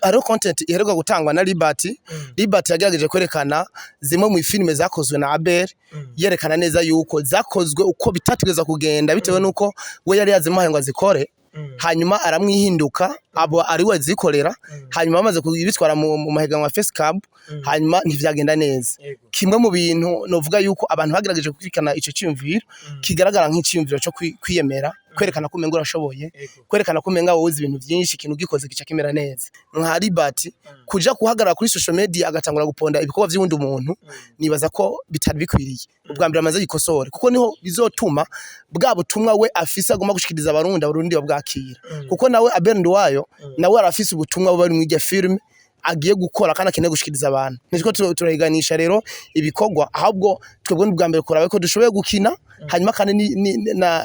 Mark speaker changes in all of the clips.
Speaker 1: hariho content iheruka gutangwa na Liberty yagerageje kwerekana zimwe mu filime zakozwe na Abel yerekana neza yuko zakozwe uko bitategeza kugenda bitewe nuko we yari yazimuhaye ngo azikore hanyuma aramwihinduka abo ari we zikorera hanyuma bamaze kubitwara mu mahiganwa Face Cup hanyuma ntivyagenda neza kimwe mu bintu novuga yuko abantu bagerageje kwikana ico cyumviro kigaragara nk'icyumviro cyo kwiyemera kwerekana ko umenga urashoboye kwerekana ko umenga wowe ibintu byinshi ikintu gikoze kica kimera neza nka Liberty kuja kuhagarara kuri social media agatangura guponda ibikorwa by'undi umuntu nibaza ko bitari bikwiriye ubwa mbere amaze yikosore kuko niho bizotuma bwa butumwa we afisa agomba gushikiriza abarundi babwakira kuko nawe Abel wayo nawe arafise ubutumwa bari mu filme agiye gukora kana kene gushikiriza abantu niko turayiganisha rero ibikorwa ahubwo twebwe n'ubwa mbere korawe ko dushoboye gukina hanyuma kandi na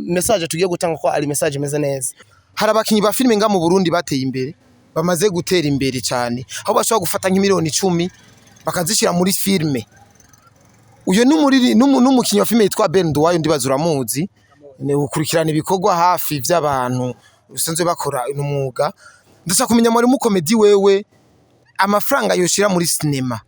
Speaker 1: message tugiye gutanga ko ari message meze neza
Speaker 2: hari abakinyi ba filme nga mu Burundi bateye imbere bamaze gutera imbere cyane aho bashobora gufata nk'imiliyoni 10 bakazishira muri filme uyo n'umukinyi wa filme yitwa Bend wayo ndibazura muzi ne ukurikirana ibikorwa hafi by'abantu usanzwe bakora umwuga ndashaka kumenya muri mu comedy wewe amafaranga yoshira muri cinema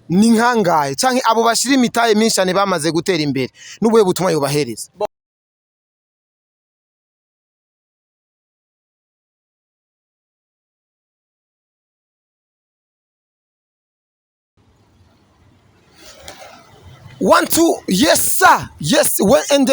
Speaker 2: ni nkangaye canke abo bashira imitaye minshane bamaze gutera imbere n'ubuye butumwa yobahereza One two yes sir yes when and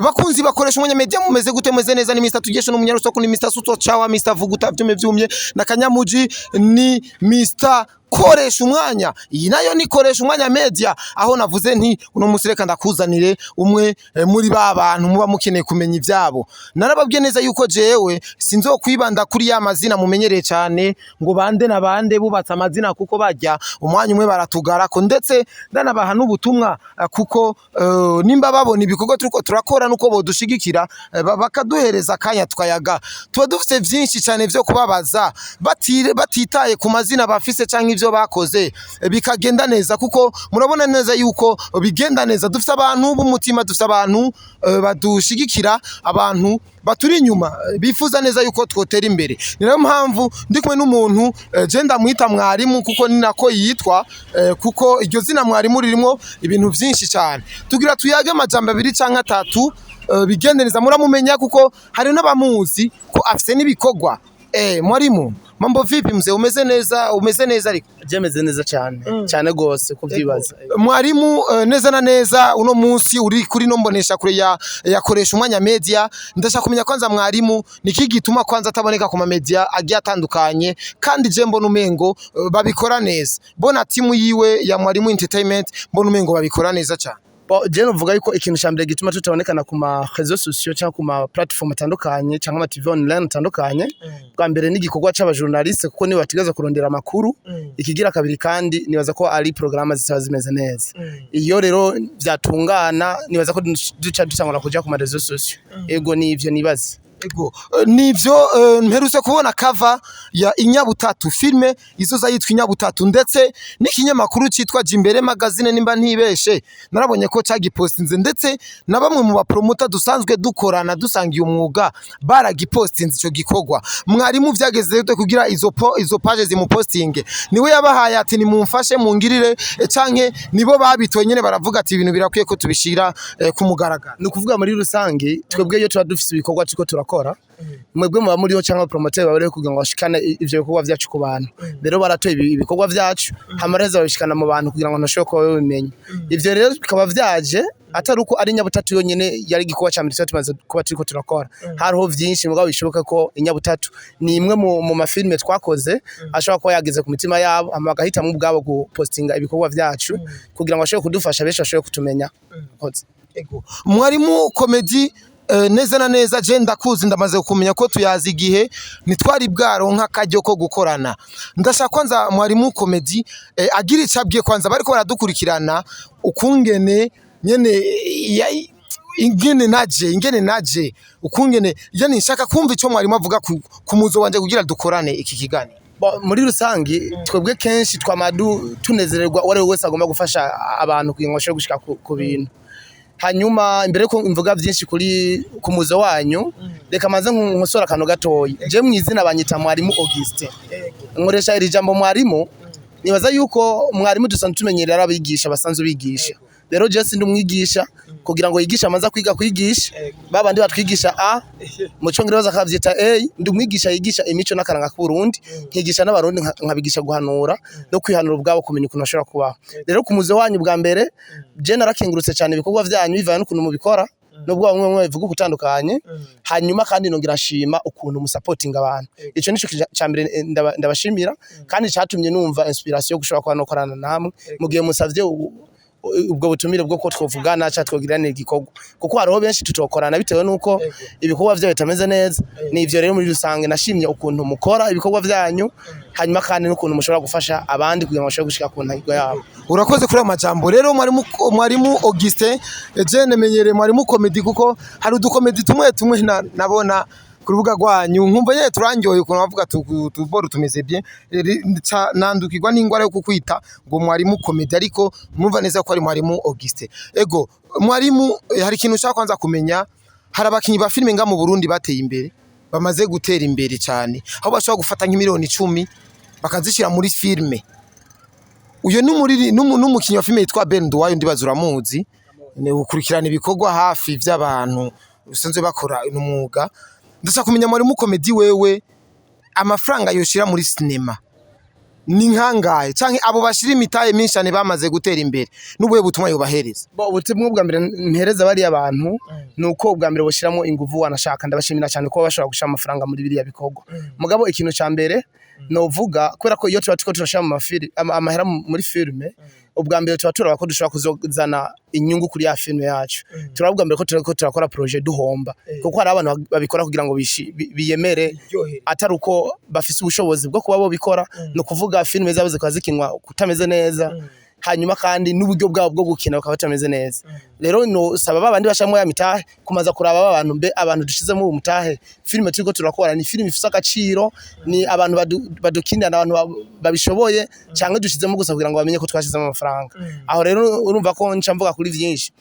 Speaker 2: bakunzi bakoresha umwanya media mumeze gute meze neza ni Mr Tugesho n'umunyarusoko ni Mr Suto Chawa Mr Vuguta byume byumye na Kanyamuji ni Mr koresha umwanya iyi nayo ni koresha umwanya media aho navuze nti uno musireka ndakuzanire umwe muri babantu muba mukeneye kumenya ivyabo narababwiye neza yuko jewe sinzo kwibanda kuri ya mazina mumenyereye cyane ngo bande na bande bubatse amazina kuko bajya umwanya umwe baratugara ko ndetse ndanabaha n'ubutumwa kuko nimba babona ibikorwa turiko turakora nuko bodushigikira bakaduhereza kanya tukayaga tuba dufite byinshi cyane byo kubabaza batitaye ku mazina bafise canke ivyo bakoze bikagenda neza kuko murabona neza yuko bigenda neza dufite abantu b'umutima dufite abantu badushigikira abantu baturi inyuma bifuza neza yuko twotera imbere niyo mpamvu ndi kumwe n'umuntu je ndamwita mwarimu kuko ni nako yitwa kuko iryo zina mwarimu ririmo ibintu byinshi cyane tugira tuyage amajambo 2 canke 3 bigendereza muramumenya kuko hari n'abamuzi ko afite n'ibikorwa mwarimu mambo vipi mzee umeze neza ariko
Speaker 1: jemeze neza cyane gose kuvyibaza
Speaker 2: mwarimu neza na neza uno munsi uri kuri nombonesha kure yakoresha umwanya media ndashaka kumenya kwanza mwarimu niki gituma kwanza ataboneka ku ma media agiye atandukanye kandi je mbona umengo babikora neza bona timu yiwe ya mwarimu entertainment mbona umengo babikora neza cyane
Speaker 1: je novuga yuko ikintu cyambere gituma tutabonekana ku ma réseaux sociaux cyangwa ku ma platform atandukanye cyangwa ama TV online atandukanye bwa mbere n'igikorwa c'abajournaliste kuko ni batigeza kurondera amakuru ikigira kabiri kandi nibaza ko ari programme zitaba zimeze neza iyo rero byatungana nibaza ko duca dutangura kuja ku ma réseaux sociaux ego nivyo nibaza
Speaker 2: ego nivyo mperutse kubona cover ya Inyabutatu filme izoza yitwa Inyabutatu ndetse n'ikinyamakuru citwa Jimbere magazine nimba ntibeshe narabonye ko cagipostinze ndetse na bamwe mu bapromota dusanzwe dukorana dusangiye umwuga baragipostinze ico gikorwa mwarimu vyageze kugira izo page zimupostinge niwe yabahaye ati ni mumfashe mungirire canke nibo babitoye nyene baravuga ati ibintu birakwiye ko tubishira ku mugaragaro
Speaker 1: ni ukuvuga muri rusange twebwe iyo tuba dufise ibikorwa ciko turakora mwebwe muba muriho cyangwa promoter babere kugira ngo bashikane ivyo bikorwa vyacu ku bantu rero baratoye ibikorwa vyacu hamareza babishikana mu bantu kugira ngo ntashobora ko bimenye ivyo rero bikaba vyaje atari uko ari Inyabutatu yonyene yari gikuba ca mbere tumaze kuba turiko turakora hariho vyinshi mugabo bishoboka ko Inyabutatu ni imwe mu mafilme twakoze ashobora ko yageze ku mitima yabo amagahita mu bwabo gupostinga ibikorwa vyacu kugira ngo ashobore kudufasha besho ashobore kutumenya
Speaker 2: ego mwarimu comedy neza na neza je ndakuzi ndamaze kumenya ko tuyazi igihe nitwari bwaronka kajyo ko gukorana ndashaka kwanza mwarimu comedy agira icabwiye kwanza bariko baradukurikirana ukungene nyene ingene naje ukungene yani nshaka kumva ico mwarimu avuga ku muzo wanje kugira dukorane iki kigani
Speaker 1: muri rusangi twebwe kenshi twamadu tunezererwa wari wese agomba gufasha abantu kugira ngo bashobore gushika ku bintu hanyuma imbere ko imvuga byinshi kuri ku muzo wanyu reka maze nkosora kano gatoyi je mwizina banyita mwarimu Augustin nkoresha iri jambo mwarimu nibaza yuko mwarimu dusanzwe tumenyerera abigisha basanzwe bigisha rero je sindi umwigisha kugira ngo yigisha amaza kwigisha babandi batwigisha a mu cyongereza akavyita a ndi umwigisha yigisha imico n'akaranga ku Burundi nkigisha n'abarundi nkabigisha guhanura no kwihanura ubwabo kumenya ukuntu bashobora kubaho rero ku muzo wanyu bwa mbere je narakengurutse cyane ibikorwa byanyu bivanye n'ukuntu mubikora nubwo bamwe bivuga gutandukanye hanyuma kandi nongira nshima ukuntu musupporting abantu ico nico cyambere ndabashimira kandi cyatumye numva inspiration yo gushobora kwa no korana namwe mugiye musavye ubwo butumire bwo ko twovugana cha twogirana igikorwa kuko hariho benshi tutokorana bitewe nuko ibikorwa byawe bitameze neza nivyo rero muri rusange nashimye ukuntu mukora ibikorwa byanyu hanyuma kandi n'ukuntu mushobora gufasha abandi kugira ngo bashobore gushika ku ntego yabo
Speaker 2: urakoze kuri amajambo rero mwarimu Augustin je nemenyere mwarimu comedy kuko hari udukomedi tumwe nabona ku rubuga rwanyu nkumva nyene turangyoye ukuntu bavuga tuboro tumeze bien nandukirwa n'ingwara yo kukwita ngo mwarimu comedy ariko mwumva neza ko ari mwarimu Augustin ego mwarimu hari ikintu ushaka kwanza kumenya hari abakinyi ba filime nga mu Burundi bateye imbere bamaze gutera imbere cyane aho bashobora gufata nk'imiliyoni 10 bakazishira muri filime uyo n'umukinyi wa filime yitwa Ben Duwayo ndibazura muzi ukurikirana ibikorwa hafi by'abantu usanzwe bakora umwuga ndashaka kumenya mwarimu comedy wewe amafaranga yoshira muri cinema ni nkangaye canke abo bashira imitaye minshane bamaze gutera imbere n'ubuye butumwa yobahereza
Speaker 1: ubutumwa bwa mbere mpereza bari abantu nuko bwa mbere boshiramo inguvu wanashaka ndabashimira cyane ko bashobora gushira amafaranga muri biriya bikorwa mugabo ikintu ca mbere novuga kubera ko iyo tuba turashira mu mafiri amahera muri filme ubwa mbere tuba turaba ko dushobora kuzana inyungu kuri ya filme yacu turabwa mbere ko turakora projet duhomba kuko hari abantu babikora kugira ngo biyemere atari uko bafise ubushobozi bwo kuba bo bikora no kuvuga filme zabo zikazikinwa kutameze neza hanyuma kandi n'uburyo bwabo bwo gukina bakaba batameze neza rero no saba babandi bashamo ya mitahe kumaza kuraba abantu dushizemo uwo mutahe filme turiko turakora ni filme ifise agaciro ni abantu badukinira abantu babishoboye cyangwa dushizemo gusa kugira ngo bamenye ko twashizemo amafaranga aho rero urumva ko nca mvuga kuri vyinshi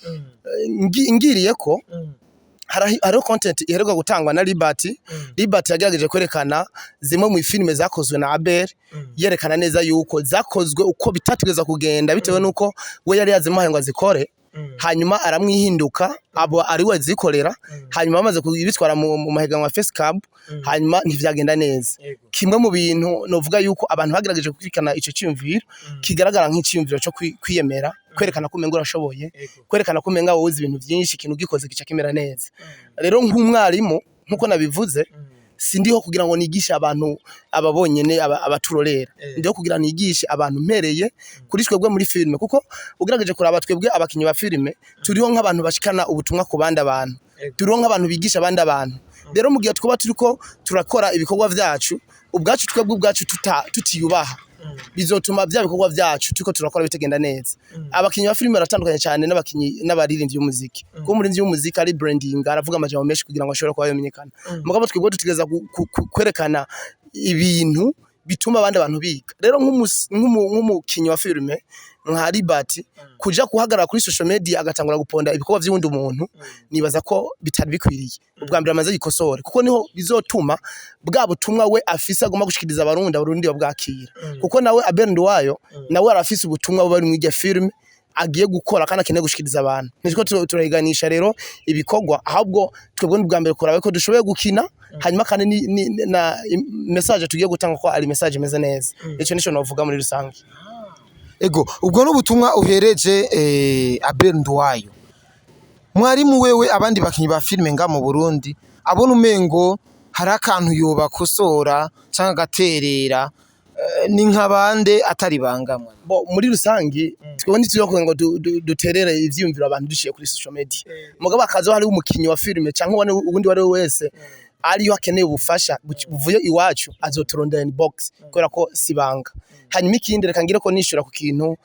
Speaker 1: ngiriye ko hariho content iheruka gutangwa na Liberty yagerageje kwerekana zimwe mu filime zakozwe na Abel yerekana neza yuko zakozwe uko bitategeza kugenda bitewe nuko we yari yazima ngo azikore hanyuma aramwihinduka abo ari we zikorera hanyuma amaze kubitwara mu mahiganwa Face Cup hanyuma ntivyagenda neza kimwe mu bintu novuga yuko abantu bagerageje kwikana ico cyumviro kigaragara nk'icyumviro cyo kwiyemera kwerekana ko umenga urashoboye kwerekana ko umenga wowe uzi ibintu byinshi ikintu gikoze gica kimera neza rero nk'umwarimu nkuko nabivuze sindiho kugira ngo nigishe abantu ababonyene abaturorera ndiho kugira nigishe abantu mpereye kuri twebwe muri filme kuko ugerageje kuraba twebwe abakinyi ba filme turiho nk'abantu bashikana ubutumwa ku bandi abantu turiho nk'abantu bigisha abandi abantu rero mu gihe twaba turiko turakora ibikorwa vyacu ubwacu twebwe ubwacu tutiyubaha bizotuma bya bikorwa vyacu turiko turakora bitegenda neza abakinyi ba filme baratandukanye cyane n'abakinyi n'abaririmbyi y'umuziki kuko umuririmbyi w'umuziki ari branding aravuga amajambo menshi kugira ngo ashobore kuba yamenyekana mugabo twebwe dutegeza kwerekana ibintu bituma abandi abantu biga rero nk'umukinyi wa filme nka Liberty kuja kuhagarara kuri social media agatangura guponda ibikorwa by'undi umuntu nibaza ko bitari bikwiriye ubwa mbere amaze yikosore kuko niho bizotuma bwa butumwa we afise agomba gushikiriza abarundi babwakira kuko nawe Abel Nduwayo nawe arafise ubutumwa bari mu irya filme agiye gukora kandi akeneye gushikiriza abantu niko turayiganisha rero ibikorwa ahubwo twebwe n'ubwa mbere kurabe ko dushoboye gukina hanyuma kandi na message tugiye gutanga ko ari message imeze neza ico nico novuga muri rusange
Speaker 2: ego ubwo n'ubutumwa uhereje Abel Nduwayo mwarimu wewe abandi bakinyi ba filime nga mu Burundi abona umengo hari akantu yobakosora cyangwa gaterera ni nk'abande atari bangamwe
Speaker 1: muri rusangi twebwe ntituyokuye ngo duterere ivyumviro abantu dushiye kuri social media mugabo akazo hari umukinyi wa filime cyangwa ubundi wari wese ariyo akeneye ubufasha buvuye iwacu azoturondera inbox kubera ko sibanga hanyuma ikindi reka ngire ko nishura ku kintu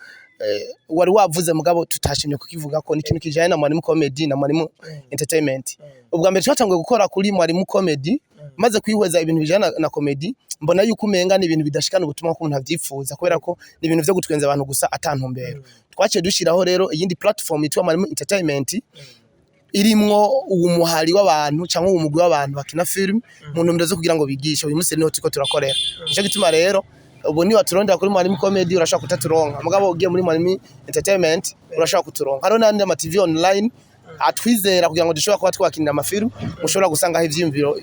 Speaker 1: wari wavuze mugabo tutashimye kukivuga ko n'ikintu kijanye na mwarimu comedy na mwarimu entertainment. Ubwa mbere twatangiye gukora kuri mwarimu comedy maze kwihweza ibintu bijana na comedy mbona yuko umenga ni ibintu bidashikana ubutumwa ko umuntu avyifuza kubera ko ni ibintu vyo gutwenza abantu gusa atantumbero. Twaciye dushiraho rero iyindi platform yitwa mwarimu entertainment irimwo umuhari w'abantu cyangwa umugwi w'abantu bakina film mu ntumbero zo kugira ngo bigishe. Uyu munsi niho tuko turakorera ico gituma rero ubu ni waturondera kuri mwarimu comedy urashaka kutaturonka mugabo ugiye muri mwarimu entertainment urashaka kuturonka. Haro nandi ama TV online atwizera kugira ngo dushobora kuba twakinira amafilm ushobora gusanga aho ivyimviro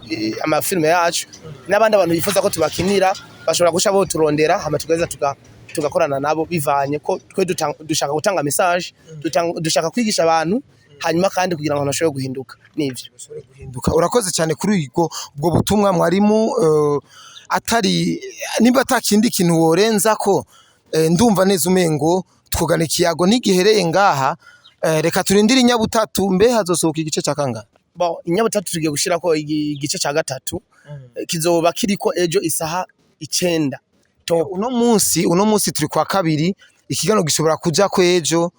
Speaker 1: amafilm yacu n'abandi abantu bifuza ko tubakinira bashobora gusha bo turondera hama tugeza tugakorana nabo bivanye ko twe dushaka gutanga message dushaka kwigisha abantu hanyuma kandi kugira ngo bashobore guhinduka nivyo
Speaker 2: guhinduka. Urakoze cyane kuri ubwo butumwa mwarimu atari nimba atakindi kintu worenza ko ndumva neza umengo twugana ikiyago n'igihereye ngaha. Reka turindire inyabutatu mbe hazosohoka igice cya kangahe?
Speaker 1: Bon inyabutatu tugiye gushira ko igice cya gatatu kizoba kiriko ejo isaha 9.
Speaker 2: Uno munsi turi kwa kabiri ikigano gishobora kuja ko ejo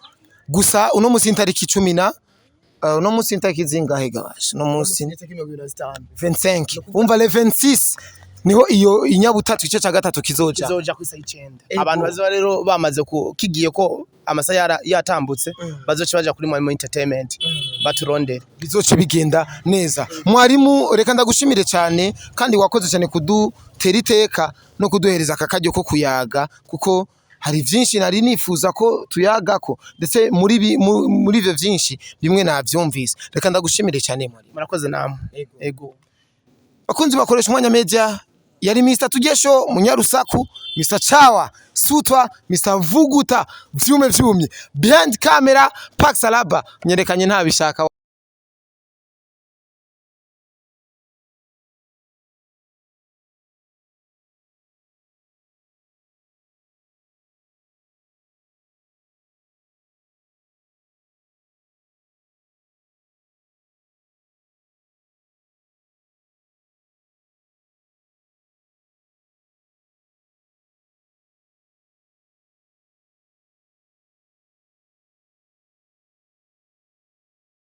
Speaker 2: gusa uno munsi intariki 10 uno munsi intariki zingahe gabaje? Uno munsi 25 umva le 26 niho iyo inyabutatu igice cya gatatu kizoja
Speaker 1: ku isaha 9. Abantu bazo rero bamaze kigiye ko amasaya yatambutse bazoce baja kuri mwarimu entertainment baturondera
Speaker 2: bizoce bigenda neza. Mwarimu reka ndagushimire cyane kandi wakoze cyane kudutera iteka no kuduhereza akakajyo ko kuyaga kuko hari byinshi nari nifuza ko tuyagako ndetse muri ivyo byinshi bimwe navyumvise. Reka ndagushimire cyane mwarimu.
Speaker 1: Murakoze namwe. Ego
Speaker 2: bakunzi bakoresha umwanya media yari Mr Tugesho Munyarusaku, Mr Chawa Sutwa, Mr Vuguta vyumye behind camera Pax Alaba nyerekanye ntabishaka.